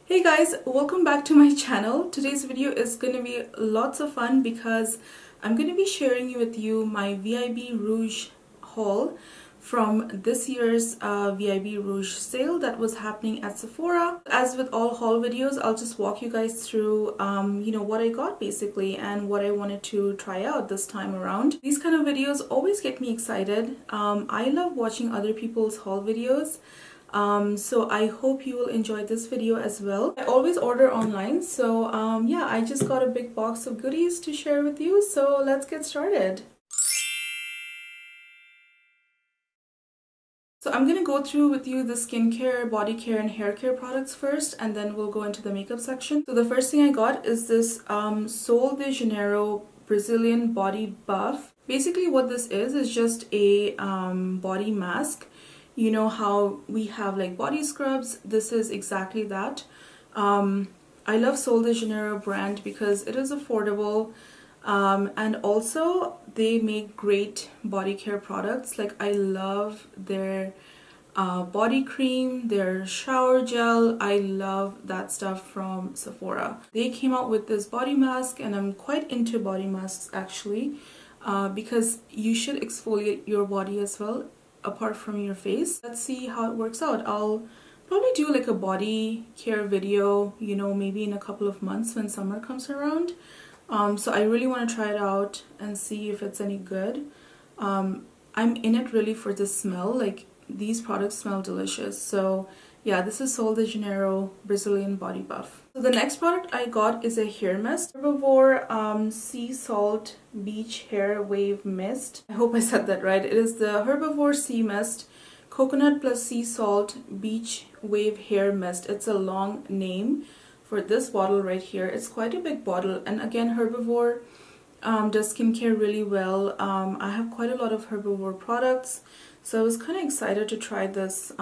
Hey guys, welcome back to my channel. Today's video is going to be lots of fun because I'm going to be sharing with you my VIB Rouge haul from this year's VIB Rouge sale that was happening at Sephora. As with all haul videos, I'll just walk you guys through what I got basically and what I wanted to try out this time around. These kind of videos always get me excited. I love watching other people's haul videos. So I hope you will enjoy this video as well. I always order online, so yeah, I just got a big box of goodies to share with you, so let's get started. So I'm going to go through with you the skincare, body care and hair care products first, and then we'll go into the makeup section. So the first thing I got is this Sol de Janeiro Brazilian Body Buff. Basically what this is just a body mask. You know how we have like body scrubs? This is exactly that. I love Sol de Janeiro brand because it is affordable, and also they make great body care products. Like I love their body cream, their shower gel. I love that stuff from Sephora. They came out with this body mask and I'm quite into body masks actually, because you should exfoliate your body as well apart from your face. Let's see how it works out. I'll probably do like a body care video, you know, maybe in a couple of months when summer comes around. So I really want to try it out and see if it's any good. I'm in it really for the smell. Like these products smell delicious. So yeah, this is Sol de Janeiro Brazilian Body Buff. So the next product I got is a hair mist. Herbivore Sea Salt Beach Hair Wave Mist. I hope I said that right. It is the Herbivore Sea Mist Coconut plus Sea Salt Beach Wave Hair Mist. It's a long name for this bottle right here. It's quite a big bottle, and again, Herbivore does skincare really well. I have quite a lot of Herbivore products, so I was kind of excited to try this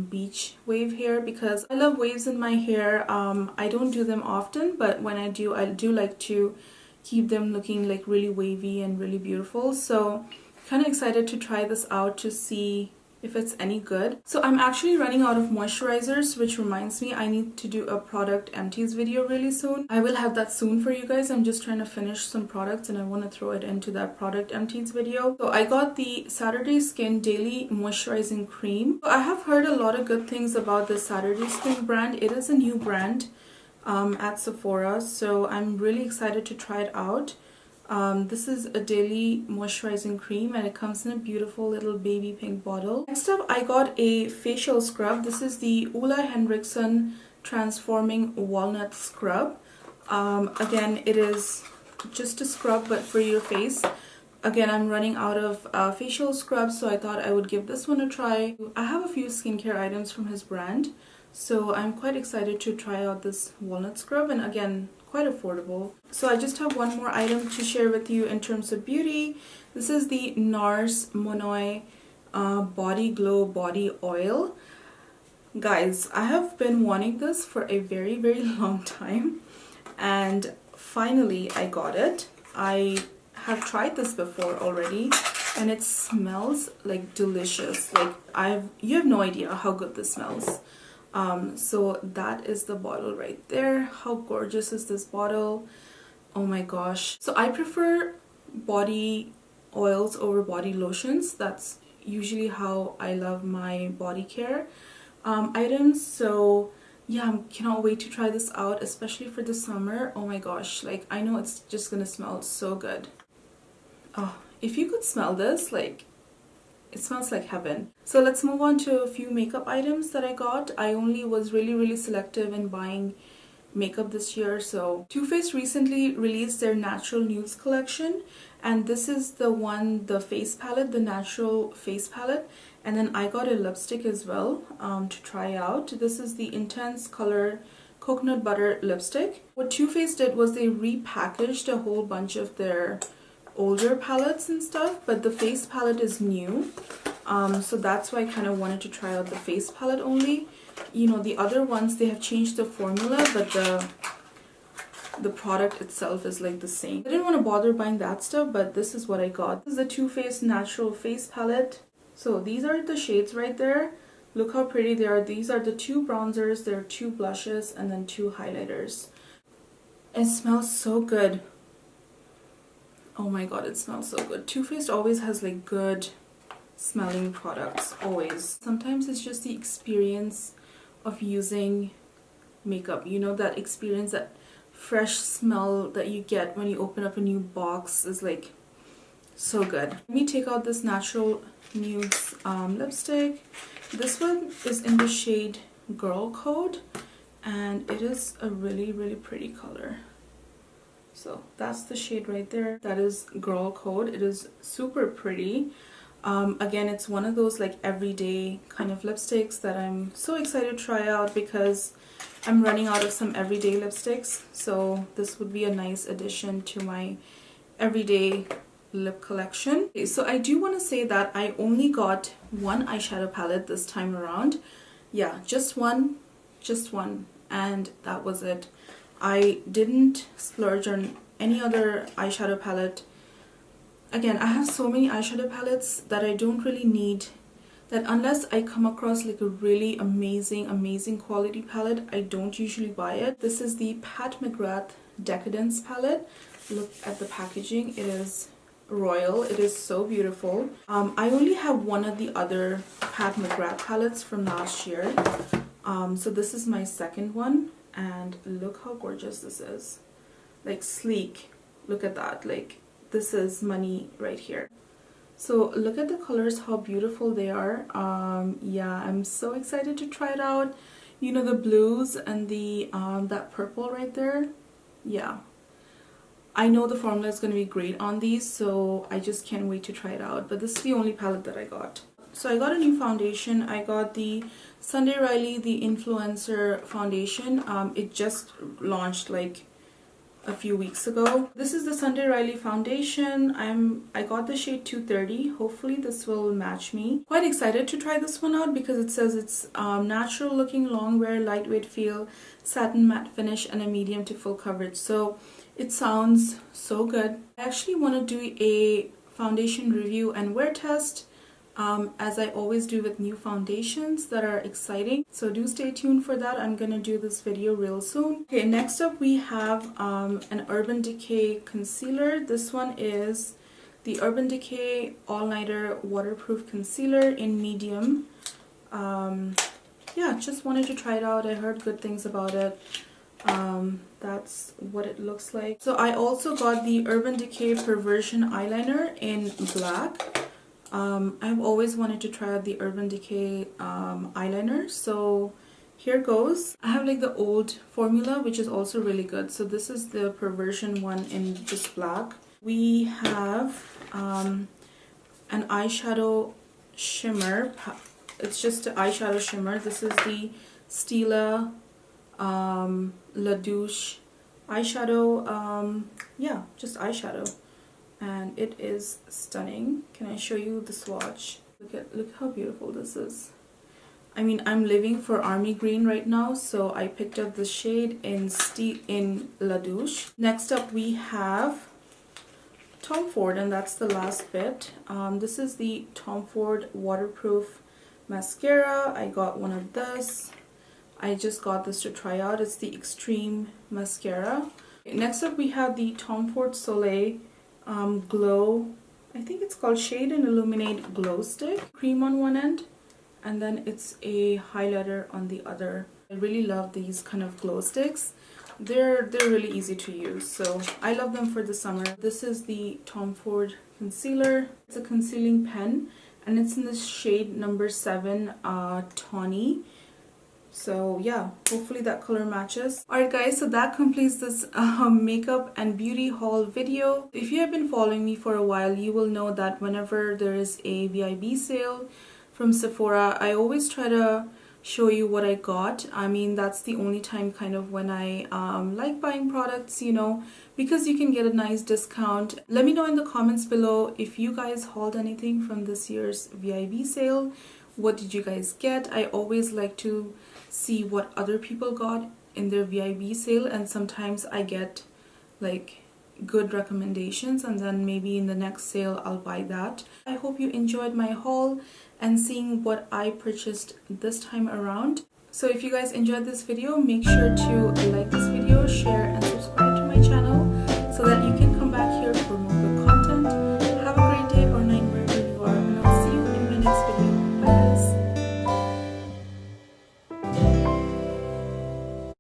beach wave hair because I love waves in my hair. I don't do them often, but when I do like to keep them looking like really wavy and really beautiful. So kind of excited to try this out to see if it's any good. So I'm actually running out of moisturizers, which reminds me I need to do a product empties video really soon. I will have that soon for you guys. I'm just trying to finish some products and I want to throw it into that product empties video. So I got the Saturday Skin Daily Moisturizing Cream. So I have heard a lot of good things about the Saturday Skin brand. It is a new brand at Sephora, so I'm really excited to try it out. This is a daily moisturizing cream and it comes in a beautiful little baby pink bottle. Next up, I got a facial scrub. This is the Henriksen Transforming Walnut Scrub. Again, it is just a scrub but for your face. Again, I'm running out of facial scrubs, so I thought I would give this one a try. I have a few skincare items from his brand, so I'm quite excited to try out this walnut scrub, and again, quite affordable. So I just have one more item to share with you in terms of beauty. This is the NARS Monoi Body Glow Body Oil. Guys, I have been wanting this for a very long time, and finally I got it. I have tried this before already and it smells like delicious. Like you have no idea how good this smells. So that is the bottle right there. How gorgeous is this bottle? Oh my gosh. So I prefer body oils over body lotions. That's usually how I love my body care items. So yeah, I cannot wait to try this out, especially for the summer. Oh my gosh, like I know it's just gonna smell so good. Oh, if you could smell this, like it smells like heaven. So let's move on to a few makeup items that I got. I only was really selective in buying makeup this year. So Too Faced recently released their Natural Nudes collection, and this is the one, the face palette, the natural face palette. And then I got a lipstick as well to try out. This is the Intense Color Coconut Butter Lipstick. What Too Faced did was they repackaged a whole bunch of their older palettes and stuff, but the face palette is new, so that's why I kind of wanted to try out the face palette only. You know, the other ones, they have changed the formula, but the product itself is like the same. I didn't want to bother buying that stuff, but this is what I got. This is the Too Faced Natural Face Palette. So these are the shades right there. Look how pretty they are. These are the 2 bronzers, there are 2 blushes, and then 2 highlighters. It smells so good. Oh my god, it smells so good. Too Faced always has like good smelling products, always. Sometimes it's just the experience of using makeup, you know, that experience, that fresh smell that you get when you open up a new box is like so good. Let me take out this Natural Nudes lipstick. This one is in the shade Girl Code, and it is a really pretty color. So that's the shade right there. That is Girl Code. It is super pretty. Again, it's one of those like everyday kind of lipsticks that I'm so excited to try out because I'm running out of some everyday lipsticks. So this would be a nice addition to my everyday lip collection. Okay, so I do want to say that I only got one eyeshadow palette this time around. Yeah, just one, and that was it. I didn't splurge on any other eyeshadow palette. Again, I have so many eyeshadow palettes that I don't really need, that unless I come across like a really amazing quality palette, I don't usually buy it. This is the Pat McGrath Decadence palette. Look at the packaging. It is royal. It is so beautiful. I only have one of the other Pat McGrath palettes from last year. So this is my second one, and look how gorgeous this is. Like sleek. Look at that. Like this is money right here. So look at the colors, how beautiful they are. Yeah, I'm so excited to try it out. You know, the blues and the that purple right there. Yeah, I know the formula is going to be great on these, so I just can't wait to try it out. But this is the only palette that I got. So I got a new foundation. I got the Sunday Riley, the Influencer foundation. It just launched like a few weeks ago. This is the Sunday Riley foundation. I got the shade 230. Hopefully this will match me. Quite excited to try this one out because it says it's natural looking, long wear, lightweight feel, satin matte finish, and a medium to full coverage. So it sounds so good. I actually want to do a foundation review and wear test, as I always do with new foundations that are exciting. So do stay tuned for that. I'm gonna do this video real soon. Okay, next up we have an Urban Decay concealer. This one is the Urban Decay All Nighter Waterproof Concealer in medium. Yeah, just wanted to try it out. I heard good things about it. That's what it looks like. So I also got the Urban Decay Perversion eyeliner in black. I've always wanted to try out the Urban Decay eyeliner, so here goes. I have like the old formula, which is also really good. So this is the Perversion one in just black. We have an eyeshadow shimmer. It's just an eyeshadow shimmer. This is the Stila La Douche eyeshadow. Yeah, just eyeshadow. And it is stunning. Can I show you the swatch? Look how beautiful this is. I mean, I'm living for army green right now, so I picked up the shade in La Douche. Next up we have Tom Ford, and that's the last bit. This is the Tom Ford waterproof mascara. I got one of this. I just got this to try out. It's the Extreme Mascara. Next up we have the Tom Ford Soleil Glow, I think it's called Shade and Illuminate Glow Stick. Cream on one end, and then it's a highlighter on the other. I really love these kind of glow sticks. They're really easy to use, so I love them for the summer. This is the Tom Ford concealer. It's a concealing pen, and it's in the shade number 7 Tawny. So yeah, hopefully that color matches. Alright guys, so that completes this makeup and beauty haul video. If you have been following me for a while, you will know that whenever there is a VIB sale from Sephora, I always try to show you what I got. I mean, that's the only time kind of when I like buying products, you know, because you can get a nice discount. Let me know in the comments below if you guys hauled anything from this year's VIB sale. What did you guys get? I always like to see what other people got in their VIB sale, and sometimes I get like good recommendations, and then maybe in the next sale I'll buy that. I hope you enjoyed my haul and seeing what I purchased this time around. So if you guys enjoyed this video, make sure to like,